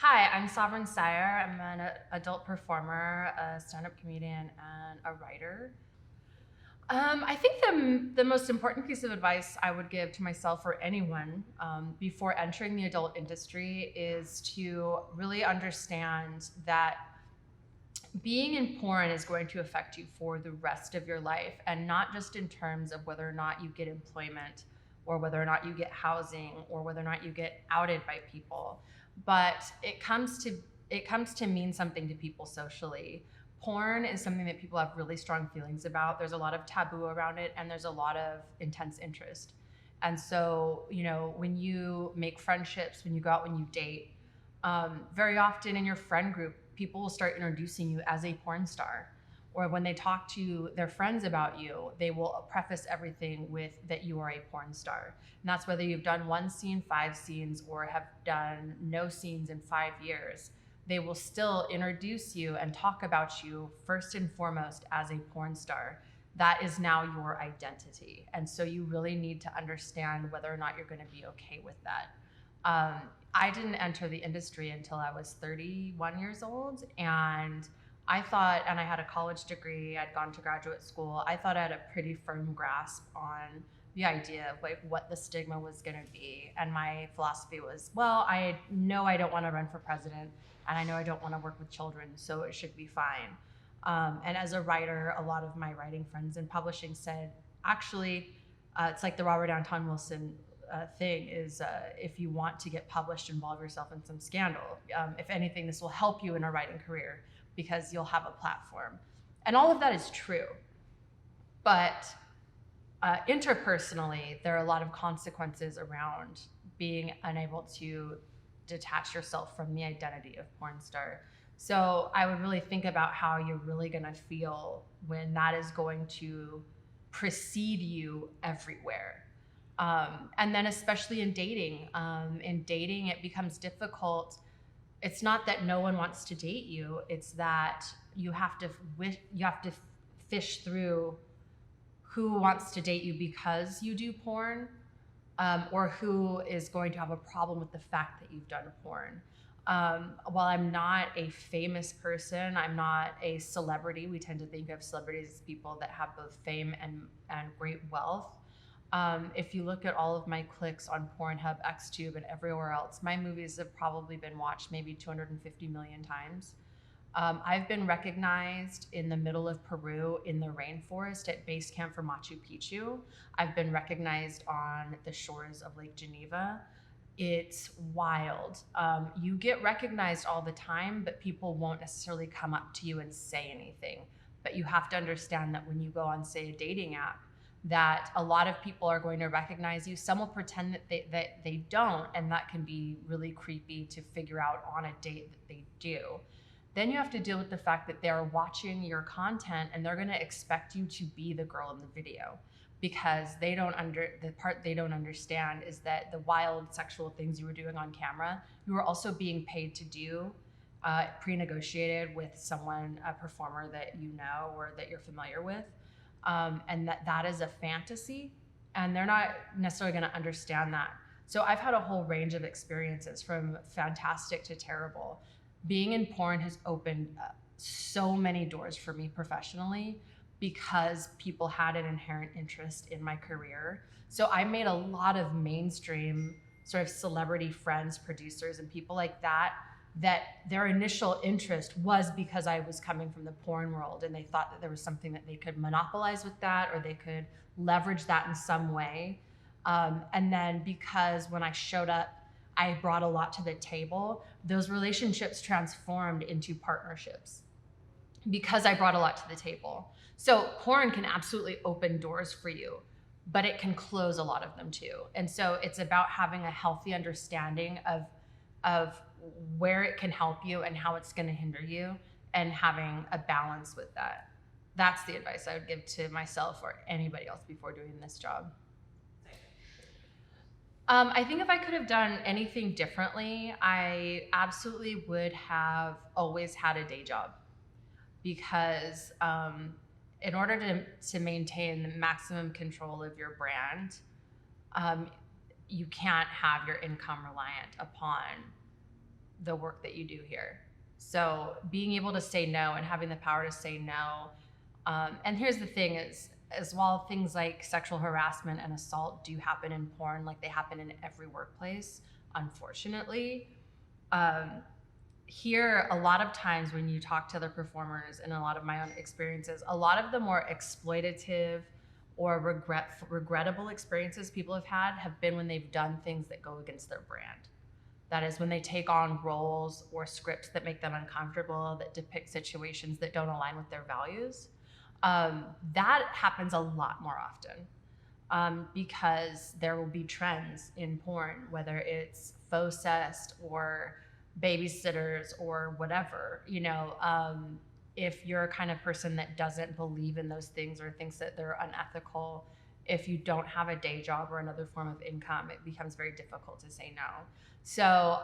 Hi, I'm Sovereign Syre. I'm an adult performer, a stand-up comedian, and a writer. I think the most important piece of advice I would give to myself or anyone before entering the adult industry is to really understand that being in porn is going to affect you for the rest of your life, and not just in terms of whether or not you get employment or whether or not you get housing or whether or not you get outed by people, but it comes to mean something to people socially. Porn is something that people have really strong feelings about. There's a lot of taboo around it, and there's a lot of intense interest. And so, when you make friendships, when you go out, when you date, very often in your friend group, people will start introducing you as a porn star. Or when they talk to their friends about you, they will preface everything with that you are a porn star. And that's whether you've done one scene, five scenes, or have done no scenes in 5 years. They will still introduce you and talk about you first and foremost as a porn star. That is now your identity. And so you really need to understand whether or not you're going to be okay with that. Um, I didn't enter the industry until I was 31 years old. And I thought, and I had a college degree, I'd gone to graduate school. I thought I had a pretty firm grasp on the idea of like what the stigma was going to be. And my philosophy was, well, I know I don't want to run for president, and I know I don't want to work with children, so it should be fine. And as a writer, a lot of my writing friends in publishing said, actually, it's like the Robert Anton Wilson thing is, if you want to get published, involve yourself in some scandal. If anything, this will help you in a writing career because you'll have a platform. And all of that is true. But interpersonally, there are a lot of consequences around being unable to detach yourself from the identity of porn star. So I would really think about how you're really going to feel when that is going to precede you everywhere. And then, especially in dating, it becomes difficult. It's not that no one wants to date you; it's that you have to fish through who wants to date you because you do porn, or who is going to have a problem with the fact that you've done porn. While I'm not a famous person, I'm not a celebrity. We tend to think of celebrities as people that have both fame and great wealth. If you look at all of my clicks on Pornhub, XTube, and everywhere else, my movies have probably been watched maybe 250 million times. I've been recognized in the middle of Peru in the rainforest at base camp for Machu Picchu. I've been recognized on the shores of Lake Geneva. It's wild. You get recognized all the time, but people won't necessarily come up to you and say anything. But you have to understand that when you go on, say, a dating app, that a lot of people are going to recognize you. Some will pretend that they don't, and that can be really creepy to figure out on a date that they do. Then you have to deal with the fact that they're watching your content and they're going to expect you to be the girl in the video, because the part they don't understand is that the wild sexual things you were doing on camera, you were also being paid to do, pre-negotiated with someone, a performer that you know or that you're familiar with, and that is a fantasy, and they're not necessarily going to understand that. So I've had a whole range of experiences from fantastic to terrible. Being in porn has opened so many doors for me professionally because people had an inherent interest in my career. So I made a lot of mainstream sort of celebrity friends, producers, and people like that, that their initial interest was because I was coming from the porn world, and they thought that there was something that they could monopolize with that, or they could leverage that in some way. And then because when I showed up, I brought a lot to the table, those relationships transformed into partnerships because I brought a lot to the table. So porn can absolutely open doors for you, but it can close a lot of them too. And so it's about having a healthy understanding of where it can help you and how it's going to hinder you, and having a balance with that. That's the advice I would give to myself or anybody else before doing this job. I think if I could have done anything differently, I absolutely would have always had a day job, because in order to maintain the maximum control of your brand, um, you can't have your income reliant upon the work that you do here. So being able to say no and having the power to say no. And here's the thing is, as while things like sexual harassment and assault do happen in porn, like they happen in every workplace, unfortunately, um, here a lot of times when you talk to other performers, and a lot of my own experiences, a lot of the more exploitative or regrettable experiences people have been when they've done things that go against their brand. That is when they take on roles or scripts that make them uncomfortable, that depict situations that don't align with their values. That happens a lot more often, because there will be trends in porn, whether it's faux cest or babysitters or whatever, if you're a kind of person that doesn't believe in those things or thinks that they're unethical, if you don't have a day job or another form of income, it becomes very difficult to say no. So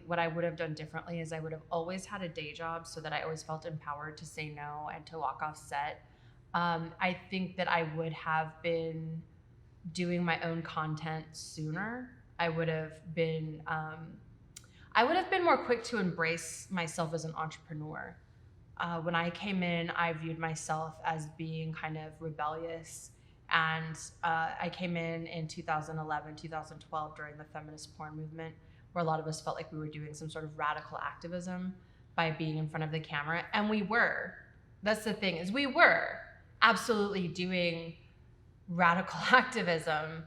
what I would have done differently is I would have always had a day job so that I always felt empowered to say no and to walk off set. I think that I would have been doing my own content sooner. I would have been more quick to embrace myself as an entrepreneur. When I came in, I viewed myself as being kind of rebellious. And I came in 2011, 2012 during the feminist porn movement, where a lot of us felt like we were doing some sort of radical activism by being in front of the camera. And we were. That's the thing, is we were absolutely doing radical activism,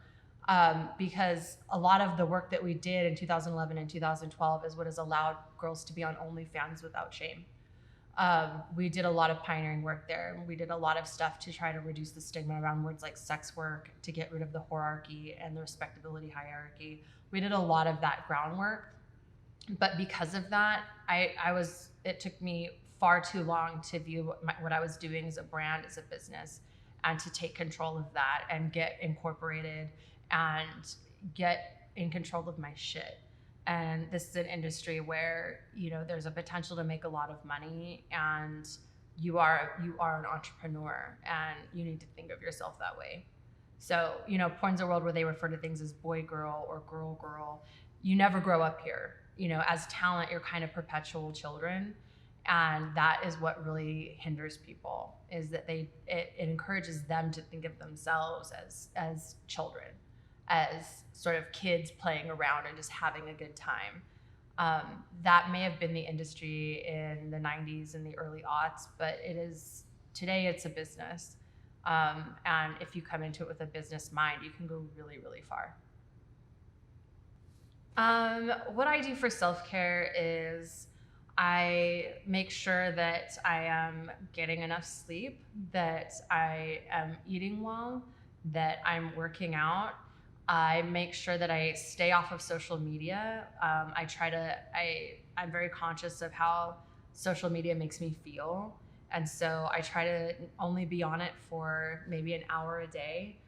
because a lot of the work that we did in 2011 and 2012 is what has allowed girls to be on OnlyFans without shame. We did a lot of pioneering work there. We did a lot of stuff to try to reduce the stigma around words like sex work, to get rid of the whorearchy and the respectability hierarchy. We did a lot of that groundwork. But because of that, it took me far too long to view what I was doing as a brand, as a business, and to take control of that and get incorporated and get in control of my shit. And this is an industry where, there's a potential to make a lot of money, and you are an entrepreneur, and you need to think of yourself that way. So, porn's a world where they refer to things as boy girl or girl girl. You never grow up here. As talent, you're kind of perpetual children. And that is what really hinders people, is that it encourages them to think of themselves as children, as sort of kids playing around and just having a good time. That may have been the industry in the 90s and the early aughts, but today it's a business. And if you come into it with a business mind, you can go really, really far. What I do for self-care is I make sure that I am getting enough sleep, that I am eating well, that I'm working out. I make sure that I stay off of social media. I'm very conscious of how social media makes me feel. And so I try to only be on it for maybe an hour a day.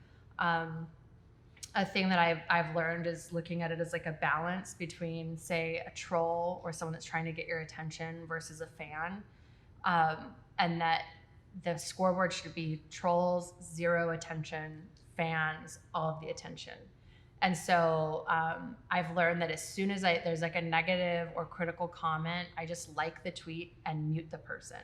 A thing that I've learned is looking at it as like a balance between, say, a troll or someone that's trying to get your attention versus a fan. And that the scoreboard should be trolls, 0 attention, fans, all of the attention. And so I've learned that as soon as there's like a negative or critical comment, I just like the tweet and mute the person.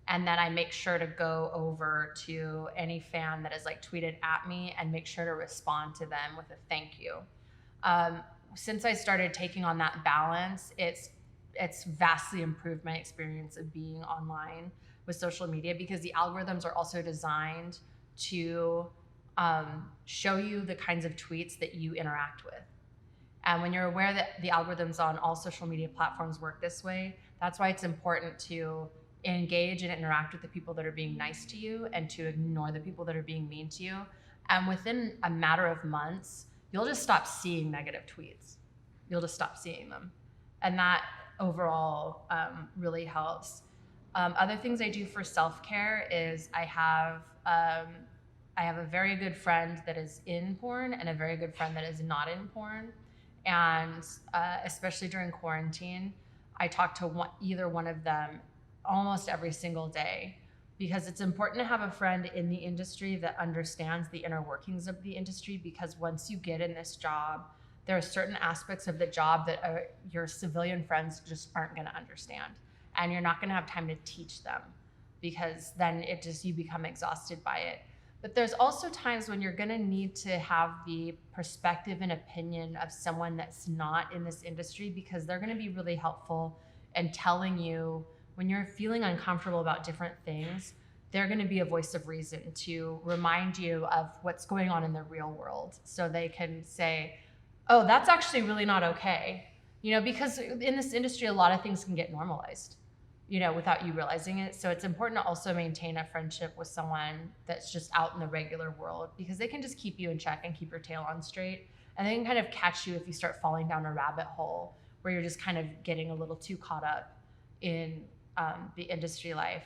And then I make sure to go over to any fan that has like tweeted at me and make sure to respond to them with a thank you. Since I started taking on that balance, it's vastly improved my experience of being online with social media, because the algorithms are also designed to show you the kinds of tweets that you interact with. And when you're aware that the algorithms on all social media platforms work this way, that's why it's important to engage and interact with the people that are being nice to you and to ignore the people that are being mean to you. And within a matter of months, you'll just stop seeing negative tweets. You'll just stop seeing them. And that overall really helps. Other things I do for self-care is I have a very good friend that is in porn and a very good friend that is not in porn. And especially during quarantine, I talk to either one of them almost every single day, because it's important to have a friend in the industry that understands the inner workings of the industry, because once you get in this job, there are certain aspects of the job that your civilian friends just aren't going to understand. And you're not going to have time to teach them, because then you become exhausted by it. But there's also times when you're going to need to have the perspective and opinion of someone that's not in this industry, because they're going to be really helpful in telling you when you're feeling uncomfortable about different things. They're going to be a voice of reason to remind you of what's going on in the real world, so they can say, oh, that's actually really not okay. Because in this industry, a lot of things can get normalized, without you realizing it. So it's important to also maintain a friendship with someone that's just out in the regular world, because they can just keep you in check and keep your tail on straight. And they can kind of catch you if you start falling down a rabbit hole where you're just kind of getting a little too caught up in the industry life.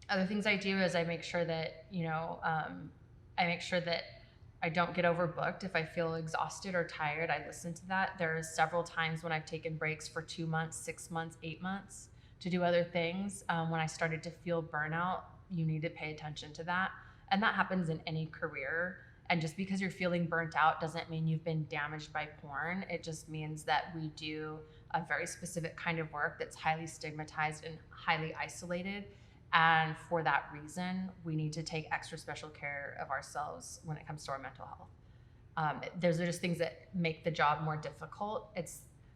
Other things I do is I make sure that, I don't get overbooked. If I feel exhausted or tired, I listen to that. There are several times when I've taken breaks for 2 months, 6 months, 8 months to do other things. When I started to feel burnout, you need to pay attention to that. And that happens in any career. And just because you're feeling burnt out doesn't mean you've been damaged by porn. It just means that we do a very specific kind of work that's highly stigmatized and highly isolated. And for that reason, we need to take extra special care of ourselves when it comes to our mental health. Those are just things that make the job more difficult.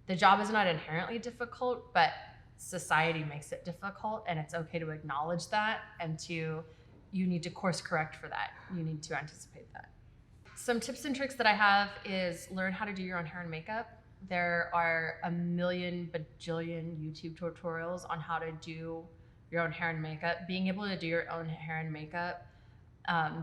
The job is not inherently difficult, but society makes it difficult, and it's okay to acknowledge that, and you need to course correct for that. You need to anticipate that. Some tips and tricks that I have is learn how to do your own hair and makeup. There are a million bajillion YouTube tutorials on how to do your own hair and makeup. Being able to do your own hair and makeup,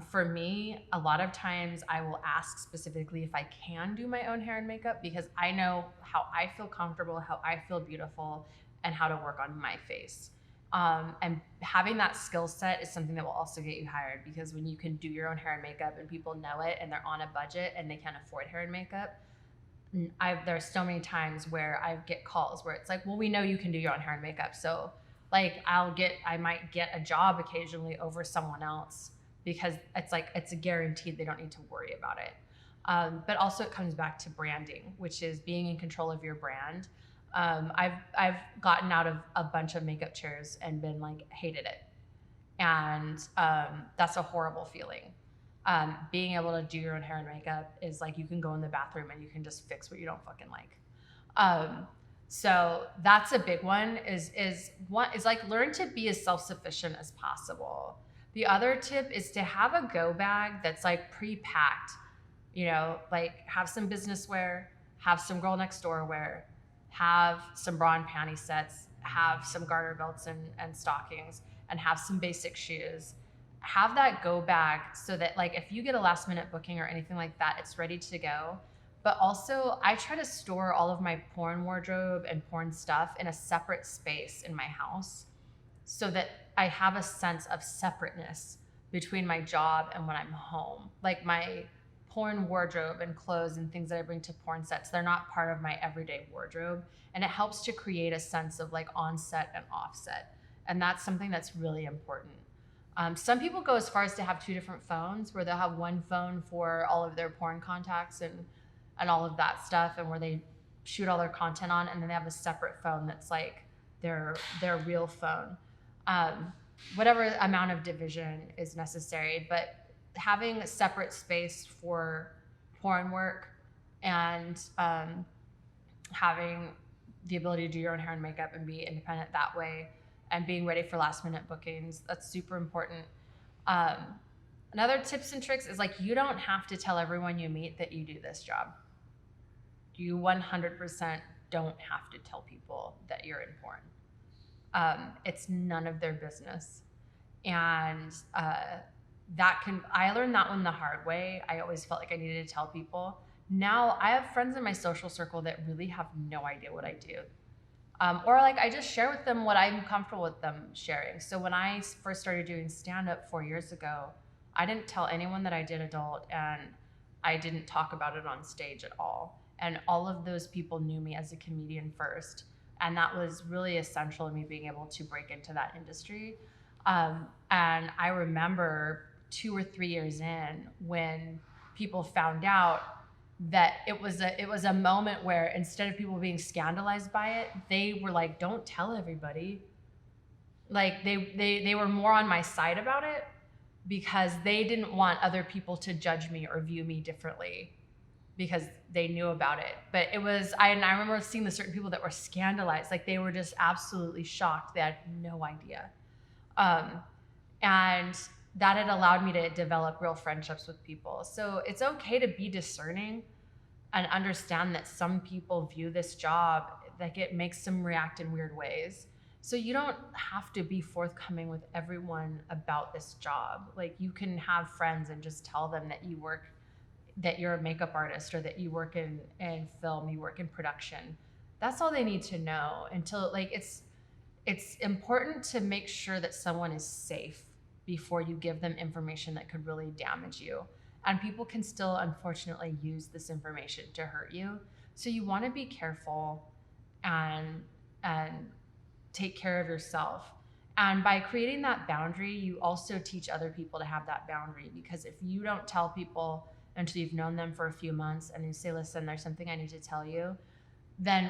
for me, a lot of times I will ask specifically if I can do my own hair and makeup, because I know how I feel comfortable, how I feel beautiful, and how to work on my face. And having that skill set is something that will also get you hired, because when you can do your own hair and makeup and people know it and they're on a budget and they can't afford hair and makeup, there are so many times where I get calls where it's like, well, we know you can do your own hair and makeup, so like I might get a job occasionally over someone else, because it's a guaranteed they don't need to worry about it. But also it comes back to branding, which is being in control of your brand. I've gotten out of a bunch of makeup chairs and been like, hated it. And that's a horrible feeling. Being able to do your own hair and makeup is like, you can go in the bathroom and you can just fix what you don't fucking like. So that's a big one, is like, learn to be as self-sufficient as possible. The other tip is to have a go bag that's like pre-packed, like have some business wear, have some girl next door wear, have some bra and panty sets, have some garter belts and stockings, and have some basic shoes. Have that go bag so that, like, if you get a last minute booking or anything like that, it's ready to go. But also, I try to store all of my porn wardrobe and porn stuff in a separate space in my house, so that I have a sense of separateness between my job and when I'm home. Like, my porn wardrobe and clothes and things that I bring to porn sets, they're not part of my everyday wardrobe. And it helps to create a sense of like onset and offset. And that's something that's really important. Some people go as far as to have 2 different phones, where they'll have one phone for all of their porn contacts and all of that stuff, and where they shoot all their content on, and then they have a separate phone that's like their real phone. Whatever amount of division is necessary, but having a separate space for porn work and having the ability to do your own hair and makeup and be independent that way, and being ready for last minute bookings, that's super important. Another tips and tricks is like, you don't have to tell everyone you meet that you do this job. You 100% don't have to tell people that you're in porn. It's none of their business. And I learned that one the hard way. I always felt like I needed to tell people. Now I have friends in my social circle that really have no idea what I do. Or like, I just share with them what I'm comfortable with them sharing. So when I first started doing stand-up 4 years ago, I didn't tell anyone that I did adult, and I didn't talk about it on stage at all. And all of those people knew me as a comedian first. And that was really essential in me being able to break into that industry. And I remember 2 or 3 years in, when people found out, that it was a moment where instead of people being scandalized by it, they were like, don't tell everybody. Like they were more on my side about it because they didn't want other people to judge me or view me differently because they knew about it. But it was, I remember seeing the certain people that were scandalized, like they were just absolutely shocked. They had no idea. And that had allowed me to develop real friendships with people. So it's okay to be discerning and understand that some people view this job, like it makes them react in weird ways. So you don't have to be forthcoming with everyone about this job. Like you can have friends and just tell them that you work, that you're a makeup artist, or that you work in film, you work in production. That's all they need to know. Until like it's important to make sure that someone is safe before you give them information that could really damage you. And people can still unfortunately use this information to hurt you. So you want to be careful and take care of yourself. And by creating that boundary, you also teach other people to have that boundary, because if you don't tell people until you've known them for a few months and you say, listen, there's something I need to tell you, then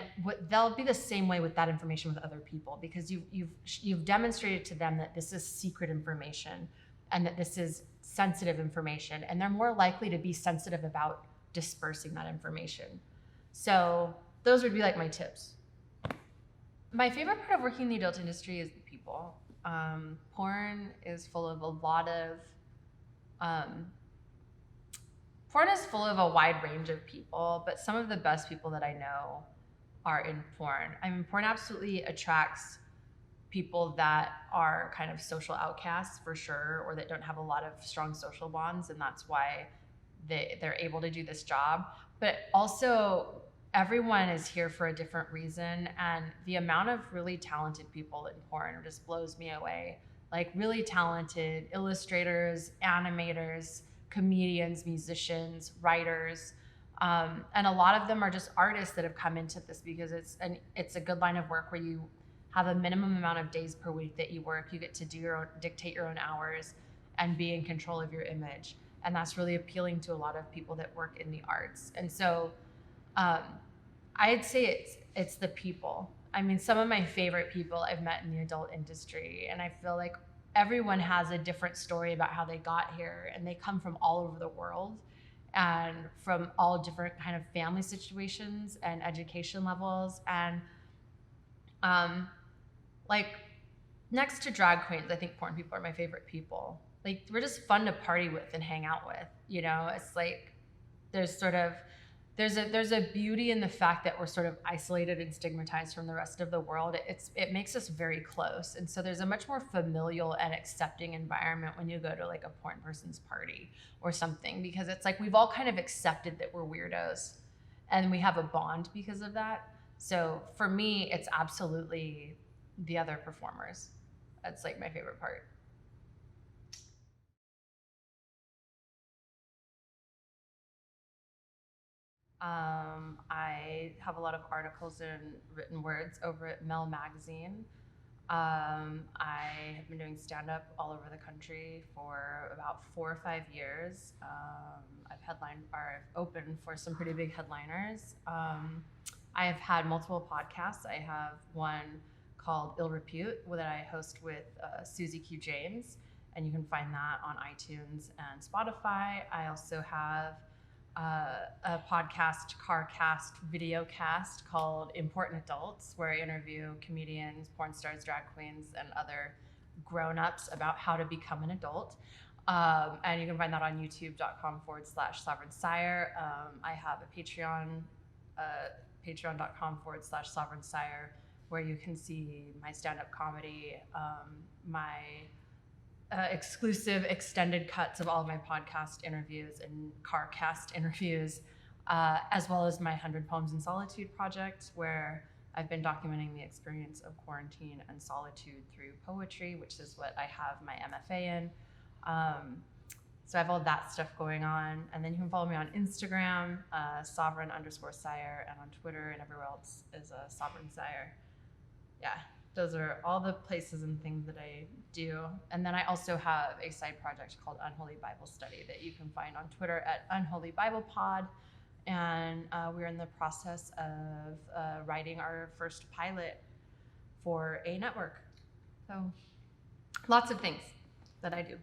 they'll be the same way with that information with other people, because you've demonstrated to them that this is secret information and that this is sensitive information, and they're more likely to be sensitive about dispersing that information. So those would be like my tips. My favorite part of working in the adult industry is the people. Porn is full of a lot of porn is full of a wide range of people, but some of the best people that I know are in porn. I mean, porn absolutely attracts people that are kind of social outcasts for sure, or that don't have a lot of strong social bonds, and that's why they're able to do this job. But also, everyone is here for a different reason, and the amount of really talented people in porn just blows me away. Like really talented illustrators, animators, comedians, musicians, writers, and a lot of them are just artists that have come into this because it's a good line of work where you have a minimum amount of days per week that you work. You get to dictate your own hours and be in control of your image, and that's really appealing to a lot of people that work in the arts. And so I'd say it's the people. I mean, some of my favorite people I've met in the adult industry, and I feel like everyone has a different story about how they got here, and they come from all over the world and from all different kind of family situations and education levels. And like next to drag queens, I think porn people are my favorite people. Like we're just fun to party with and hang out with, you know? It's like there's a beauty in the fact that we're sort of isolated and stigmatized from the rest of the world. It makes us very close. And so there's a much more familial and accepting environment when you go to like a porn person's party or something, because it's like we've all kind of accepted that we're weirdos and we have a bond because of that. So for me, it's absolutely the other performers. That's like my favorite part. I have a lot of articles and written words over at Mel Magazine. I have been doing stand up all over the country for about 4 or 5 years. I've headlined or I've opened for some pretty big headliners. I have had multiple podcasts. I have one called Ill Repute that I host with Susie Q. James, and you can find that on iTunes and Spotify. I also have a podcast, CarCast, video cast called Important Adults, where I interview comedians, porn stars, drag queens, and other grown-ups about how to become an adult. And you can find that on youtube.com/Sovereign Syre. I have a Patreon, patreon.com/Sovereign Syre, where you can see my stand-up comedy, my exclusive extended cuts of all of my podcast interviews and CarCast interviews, as well as my 100 Poems in Solitude project, where I've been documenting the experience of quarantine and solitude through poetry, which is what I have my MFA in. So I have all that stuff going on. And then you can follow me on Instagram, Sovereign_Syre, and on Twitter and everywhere else is Sovereign Syre. Yeah. Those are all the places and things that I do. And then I also have a side project called Unholy Bible Study that you can find on Twitter at Unholy Bible Pod. and we're in the process of writing our first pilot for a network. So lots of things that I do.